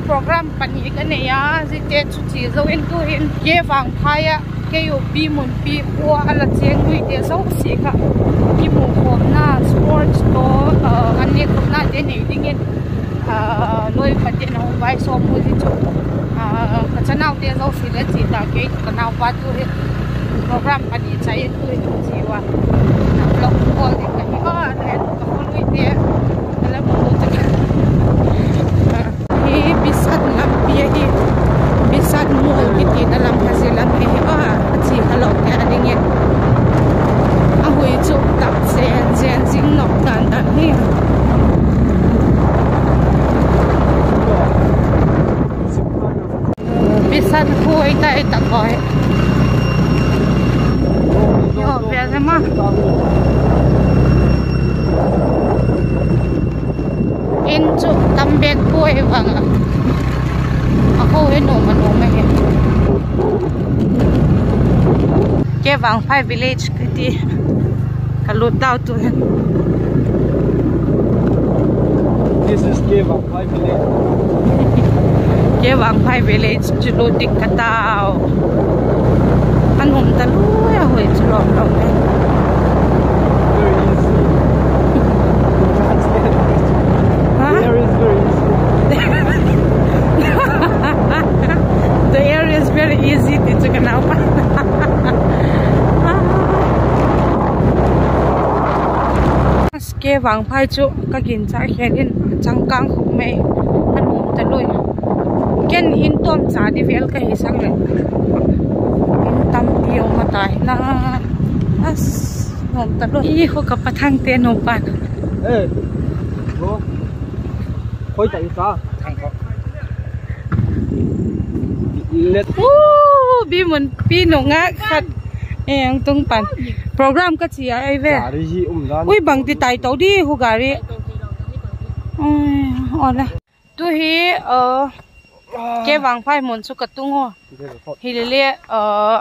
program pani ka ne ya zite chu chi zo in tu in ke wang phaya ke yo pi mun pi o ala cheng lui te so si kha ki mu khom na sports to anne khom na de nei ding in loi pate na vai so mu ji chu ka chanau te zo si le chi ta ke ka nau pa tu program pani chai tu chi wa na blog ko de ka ni ha de ka ko lui te ala mo tu bisat lampia hi bisat mul kiti dalam hasilan he achi halo ke adingin ahui chu tak zen jing nok dan hi bisat khui tai takoi yo ve ma in chu tambet khui wanga ako he no me he ke wang phai village kiti kalut dau tu this is ke wang phai village ke wang phai village chulu dik katao anum ta lu ya hoi chulo lo me very the area is very easy to get out. Ke wang phai chu ka gin cha khelin changkang khuk me anum ta loi ken in tom cha di vel ka hi sang le in tam dio ma tai na as nom ta loi i ho ka pathang te no pan go khoi chạy xa let bi mun pi no nga khat ang tung pan program ka chi ai ve ui bang ti tai to di hu gari ona tu hi ke wang phai mun chu ka tung ho hi le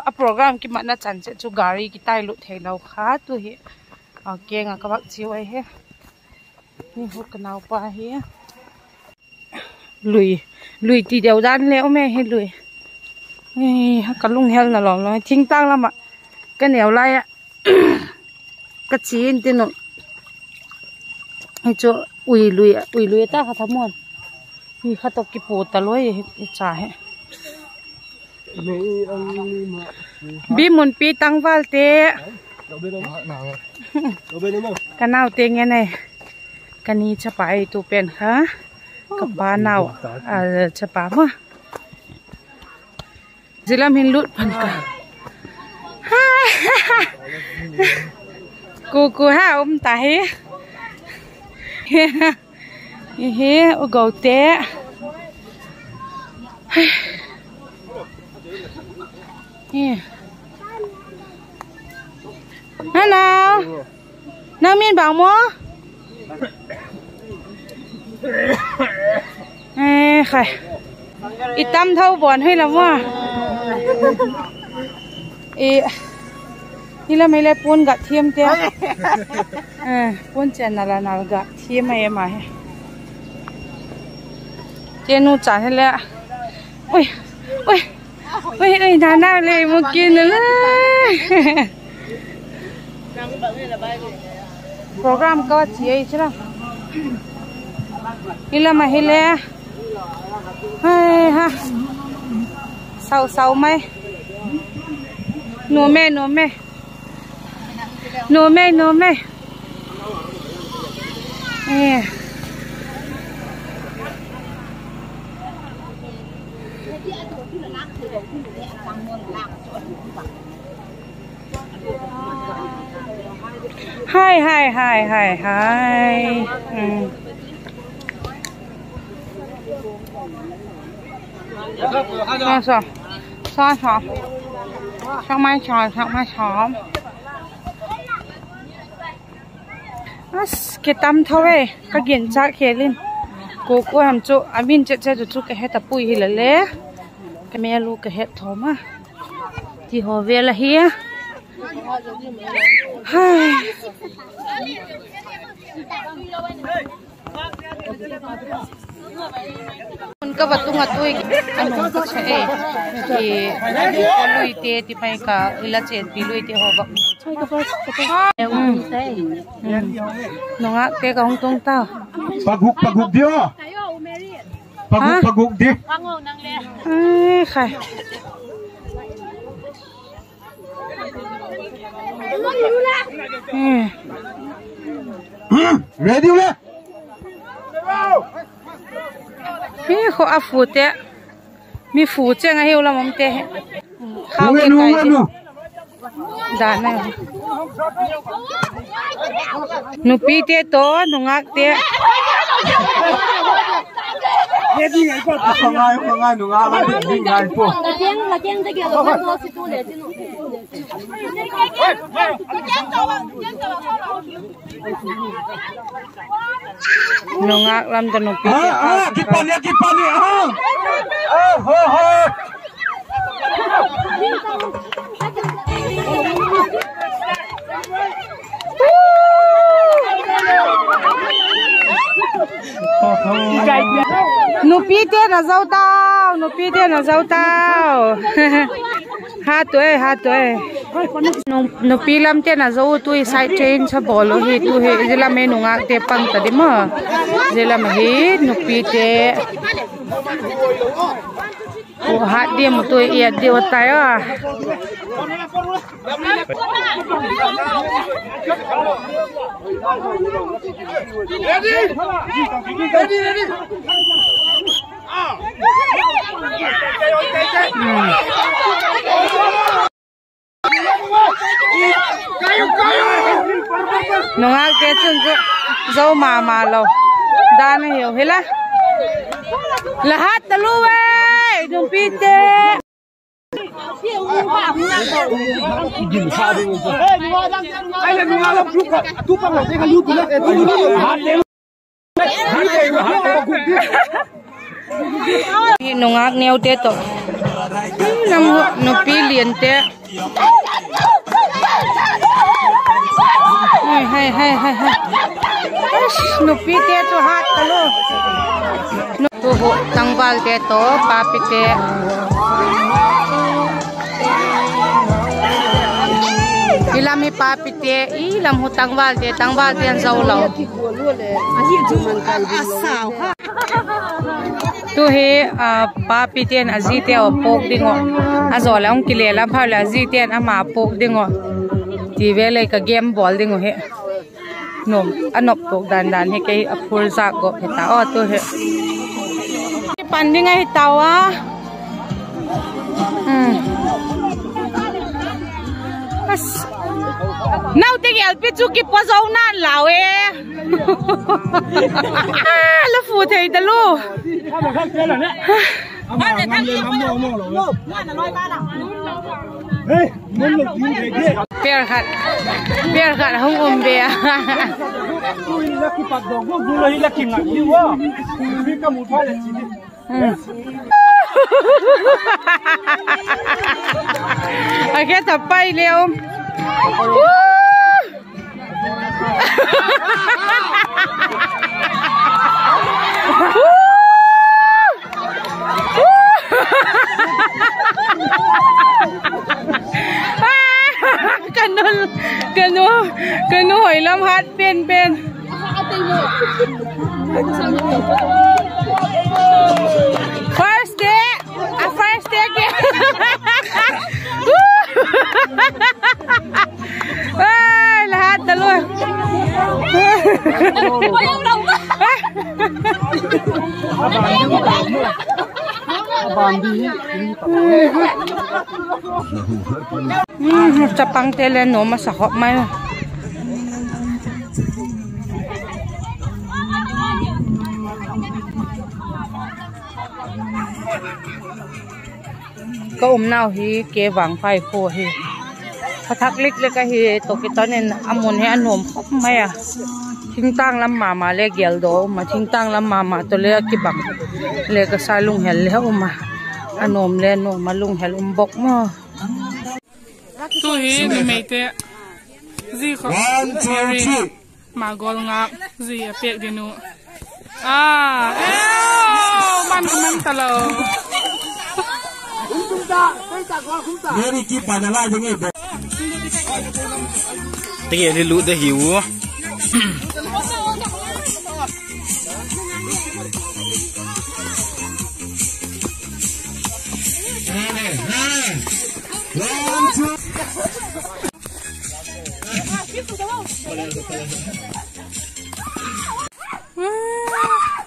a program ki ma na chan che chu gari ki tai lu thei lo kha tu hi ke nga ka bak chi wai he ni hu ka nau pa hi lùi thì đều đan lẽo mẹ hết lùi cái lung heo là lỏng nó thinh tăng lắm ạ cái nẻo lai ạ cái chín tên nó hay chỗ ui lùi ta khát muôn ui khát tóc cái bột ta lối chả hết bi muốn pi tăng val té cái nào té nghe này cái ní chả phải tụ bền khá cái ba nào chả bám à chỉ làm hình lụt phần cả cô ha ôm tay he ô gấu té nào nào miên bảo mua khai ít tâm thâu bòn hay là muaนี่ละไม่เล่ปูนกะเทียมเตี้ยปูนเจนน่ะน่ะกะเทียมไม่มาให้เจนูจ่าให้แล้วอุ้ยน่าเลยมากินเลยโปรแกรมก็เจียใช่ไหมนี่ละมาให้แล้วเฮ้ยฮะเศร้าไหมno me hi sao sao mai tròn cái tâm thôi cái kiện chắc kia lên cô làm chỗ amin chết rồi cái hết tập bụi hi lẽ cái mẹ lu cái hết thốn á thì họ về là hia ka batung atui anong ko siya ti lui te ti pai ka ila chen pi lui te ho ba choi ka first nonga te ka hong tong ta paguk dia paguk dia khai ready udah kho a fu te mi fu chenga heu la mom te khao ke kai da na nu pi te to nu ngak te ready ngai ko pangai nu nga la ding ngai po la tiang de ge lo mo si tu le ti no nu ngak lam ta nu pi te kipan ho nu pi te na zau tao ha tuai nu pi lam te na zau tu side chain cha bolo hi tu he jela me nu ngak te pang ta dima jela me hi nu pi te o ha dia mu tu ia dia otai a ready nongak te chun zo ma lo dan hiểu hết la là hát ta lu we dum pi te nongak neo te to nam no pi liền te hai no pi te to hat ta lo no to ho tangwal te to pa pi te ilami pa pi te ilam ho tangwal te an zau lo tu he pa pi ten azi te o pok dingo azola ong kile la phala azi ten ama pok dingo ti vele ka game ball dingo he nom anop tok dan he ke apur sa go heta o tu he pandinga hi tawa as nau te gel pi chu ki pozau nan lawe la fu thei da lu Biar kat hong bea. Oke, tapai leo. Cano hỏi lắm hát bên first day kia là hát ta luôn Capang tele no masakop mai. Ka nào hi ke wang phai kho hi. Phathak lik le ka hi to ki tonen amun he anom khop mai a. Thing tang lam mama le gel do ma thing tang lam mama to le ki bang le ka salung hel le uma anom le no malung hel bok mo. Tu hi ni mei te zi kho cherry ma gol ngak zi a pek dinu man ตลอดนี่นี่กี่ปันอะไรยังไงตะเกียบรู้ได้หิว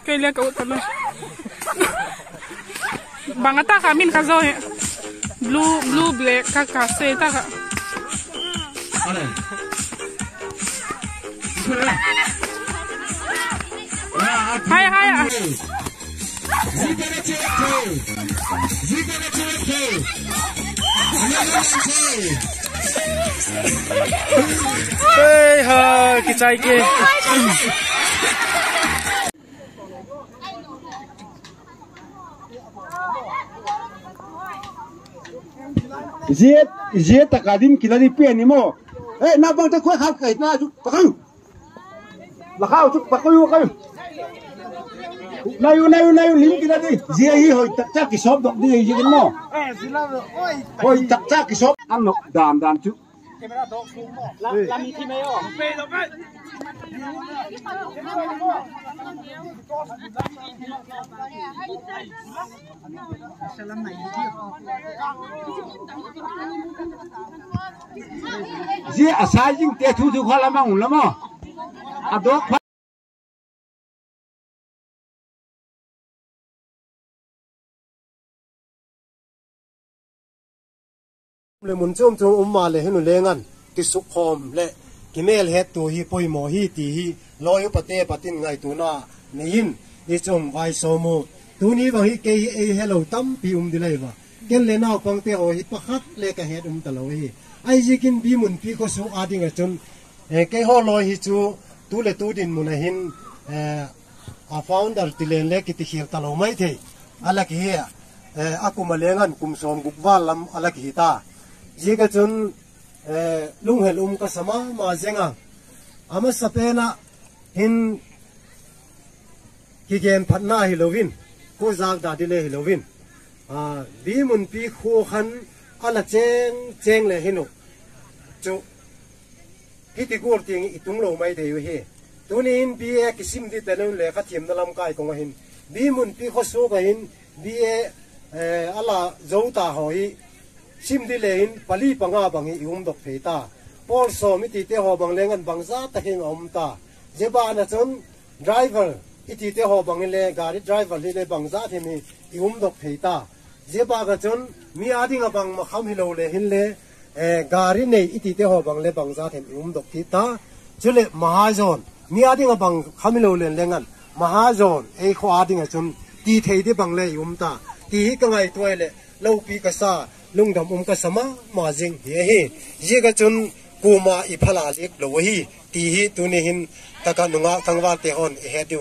Kailan ka utang na. Bangata kamin kazo blue black kakase taka. Haya haya. Hey ha kicay ke Zia takadim kilari pe ni mo na bang ta khoi khap kai na chu pakang la khao chu pakayu kai nayu lim kilari zia hi hoi tak tak ki sob dok di ji kin mo hoi tak tak ki sob an nok dan chu la mi thi mai o pe do kai Zia asai jing te thu thu khala mang un lamo adok le mun chom chom ma le henu lengan ki sukhom le ki mel het tu hi poi mo hi ti hi loyu pate patin ngai tu na nein ni chom vai somo tu ni bang hi ke hi hello tam pi dilai ba ken le naw pang te o hi pakhat le ka het talo hi ai jikin bi mun pi ko su ading a chun ke ho loi hi chu tu le tu din mun hin a founder tilen le ki ti khir talo mai the ala ki he akuma lengan kum som gukwal lam ala ki ta jiga chun lung hel ka sama ma zenga ama sapena hin ki gen phatna hi lovin ko zak da dile hi lovin bi mun pi kho khan ala cheng le hinu chu hiti gur ting itung lo mai thei he tunin bi e kisim di telun le ka thim dalam kai ko hin bi mun pi kho so ka hin bi e ala zouta hoi sim di le hin pali panga bangi ium dok feita pol so mi ti te ho bang lengan bangza ta hing om ta jeba na chon driver iti te ho bang le gari driver le bangza themi ium dok feita jeba ga chon mi ading abang ma kham hilo le hin le gari nei iti te ho bang le bangza them ium dok thi ta chule mahazon mi ading abang kham hilo le lengan mahazon e kho ading a chon ti thei de bang le ium ta ti ka ngai toile lo pi ka sa lungdam ka sama ma jing he je ga chun kuma I phala lek lo hi ti hi tu ne hin taka nunga kangwa te on he du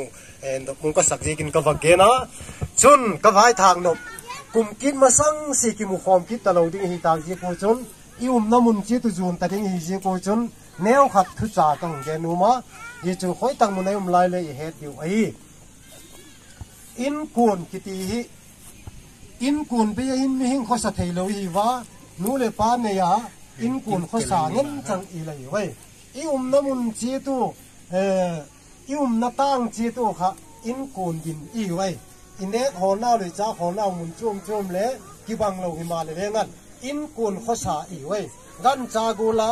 and ka sakji kin ka vage na chun ka vai thang no kum kin ma sang si ki mu khom ki talo ding hi ta ji ko chun I namun chi tu jun ta ding hi ji ko chun neo khat thu cha tang ge nu ma ye chu khoi tang mu nei lai le he du ai in kun ki ti hi in kun be in mi hing kho sa thei lo hi wa nu le pa ne ya in kun kho sa ngin chang I lai wei I namun chi tu I na tang chi tu kha in kun din I wei in ne ho na le cha ho na mun chom le ki bang lo hi ma le ngan in kun kho sa I wei gan cha gu la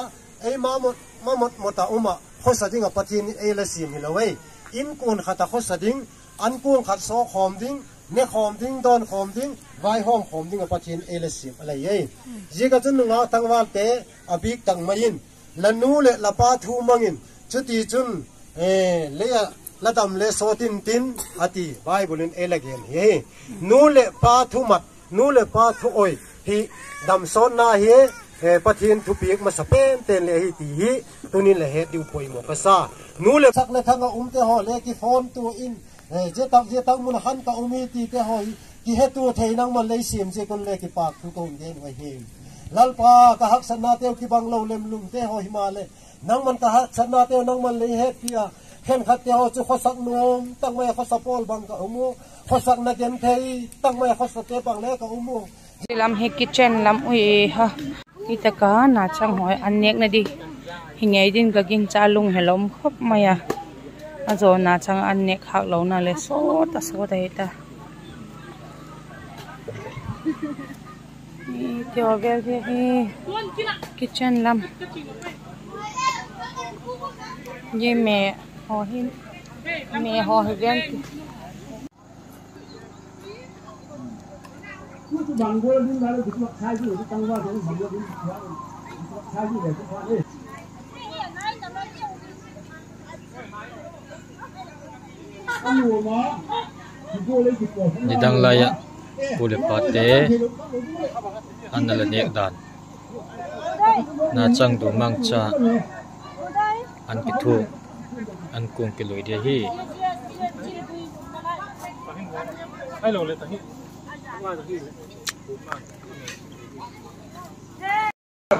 ei ma mot ta uma kho sa ding a pathin e la sim hi lo wei in kun khata kho sa ding an kun khat so khom ding ne khom ding don khom ding vai hom khom ding a pathin elesim alai ei jiga chun nga tangwal te abik tang main lanu le lapa thu mangin chuti chun le ladam le sotin tin ati bible in elegen he nu le pa thu mat nu le pa thu oi hi dam son na he pathin thu pik ma sapen ten le hi ti hi tunin le he diu poi mo ka sa nu le sak le thanga te ho le ki phone tu in je tak mun han ka umi ti te hoi ki hetu thei nang man lei sim je kon le ki pak thu ton den wa hi lalpa ka hak sanna te ki bang lo lem lum te ho himale nang man ka hak sanna te nang man le he pia khen khát tiêu cho khó sắc nuông tăng mai khó sắc bol bằng cả umu khó sắc na gen thei tăng mai khó sắc ke bằng le cả umu lam he kitchen lam ui ha itaka na chang hoi anek na di hingai din ka ging chalung helom khop maya azo na chang anek khak lo na le so ta ita Tiểu về thì kitchen làm như mẹ họ hin mẹ họ hiện Di dang laya pule pate an la nek dan na chang du mang cha an pi thu an kung ki loi dia hi ai lo le ta hi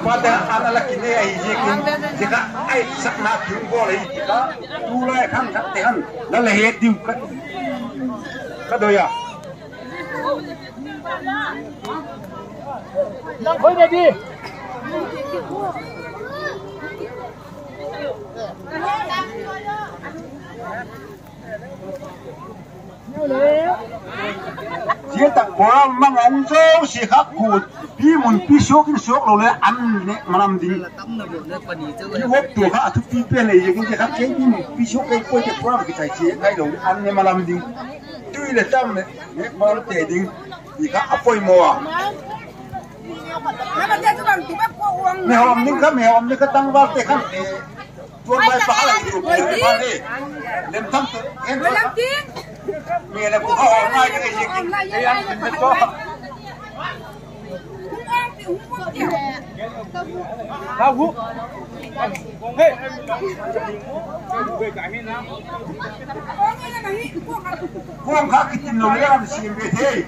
pada ala kini ai jekin jika ai sakna thung bo lai ka tu lai khang thak te han la le he diu ka doya Đang khối này đi. Chia tặng qua mang ông dâu xì khắc cụt, pi muốn pi sốt rồi lấy ăn đấy mà làm gì? Pi hộp tuổi khắc thức pi bên này những cái khắc chế pi muốn pi sốt cái quay cái qua cái trái chế cái đồ ăn đấy mà làm gì? Tuy là trăm đấy, nhưng mà để đi thì khắc áp phơi mùa. Mèo ông những cái tăng vào cái khăn tuôn vai phá lại chụp cái phá đi lên thăm em đó mẹ là cũng họ ngay cái gì cái ăn thì có sao hú Kuang khác cái tin lối làm gì vậy thế?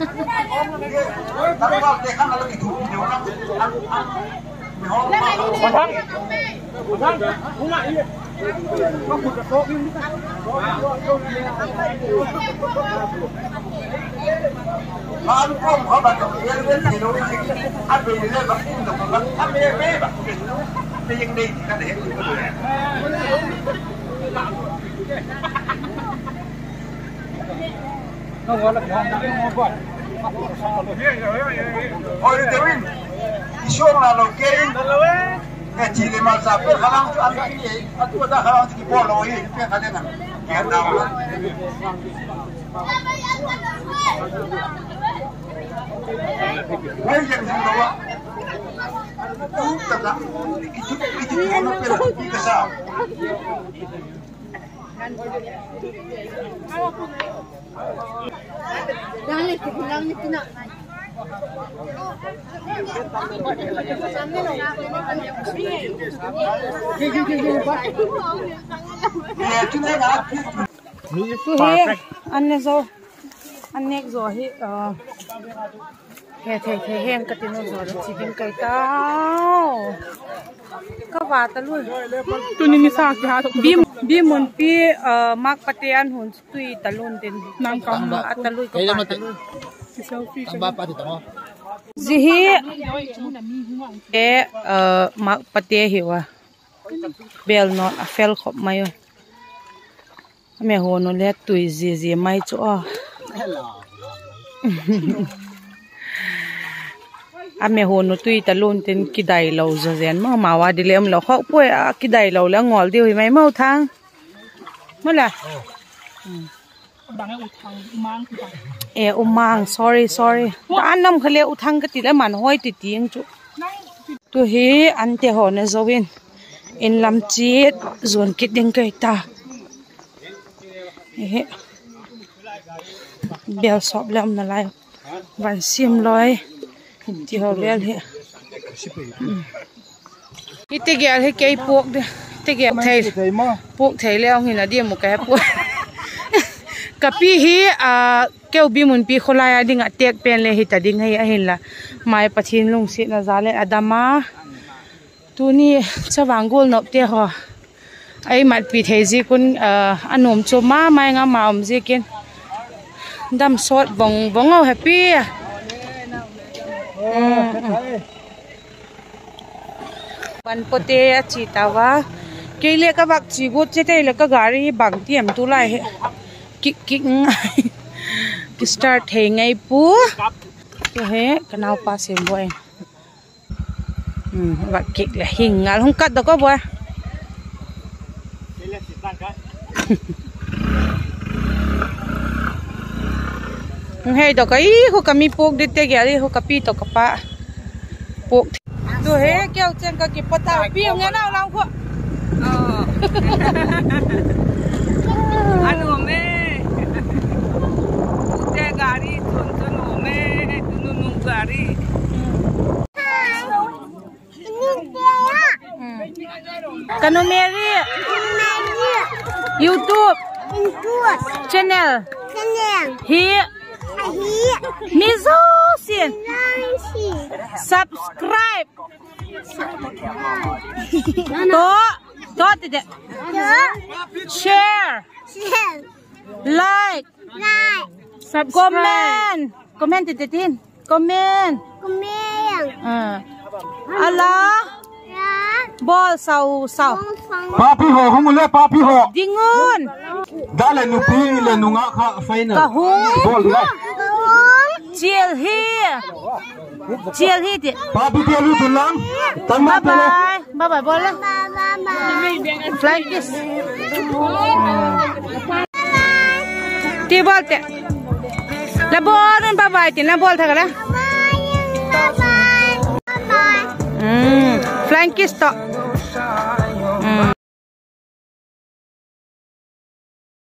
Tăng vào cái khăn là cái thủ nhiều lắm. Ăn cơm họ bắt đầu lên thì nó ăn về lên bắt được bắt ăn về bắt đi nhưng đi cái để không có là không có ôi thế mình xuống là nó kia cái chỉ để mà sao cái khả năng cho ăn cái gì ăn tôi đã khả năng thì bỏ lỗi cái khả năng nào cái nào mấy chuyện gì đó đúng thật là cái chút nó phải là cái sao Dale, que pulang nito na. Anh rồi he the hen cái tin rồi chỉ bên cây tao các bạn ta luôn tu ni sa ki ha bi mun pi mak patian hun tui ta luôn tin nang kam ba ta lui ka ta lui selfie ba pa ti tamo zihi mak patia hiwa bel not a fel khop mai me ho no le tui ji mai cho ame ho no tui ta lon ten kidai lo zo zen ma wa dilem lo kho poi a kidai lo la ngol di mai mau thang mala bang u thang mang ki e umang sorry an nam khale u thang ka ti la man hoi ti ting chu tu hi an te ho ne zowin in lam chi zon kit ding kai ta he bel sop lam na lai van sim loi ti ho bel he ite gel he kei pok de te gel thei pok thei leo hi na di mu ka pu kapi hi keu bi mun pi kholaya ding a tek pen le hi ta ding hei a hin la mai pathin lung si na zale adama tu ni chawang gol nop te ho ai mat pi thei ji kun anom chu ma mai nga ma om ji kin dam sot bong au happy pan pote chi tawa keile ka bak chi go che te le ka gari bang tiam tu lai he kik ki start thei ngai pu ke he kanau pa sem boy bak kik la hingal hung kat da ko boy hey do kai ho kami pok de te gyari ho kapi to kapa pok do he kyau chen ka ki pata pi nge na lang kho ano me te gari ton me tunung gari kanu meri YouTube channel hi mizo sin subscribe to de share like comment de tin comment ala bol sau papi ho humule papi ho dingun dale nu pi le nu nga kha faina bol la chill hi de papi dia lu tulang tan ma bye bye bol la fly kiss ti bol te la bol bye bye ti na bol tha la flying kiss to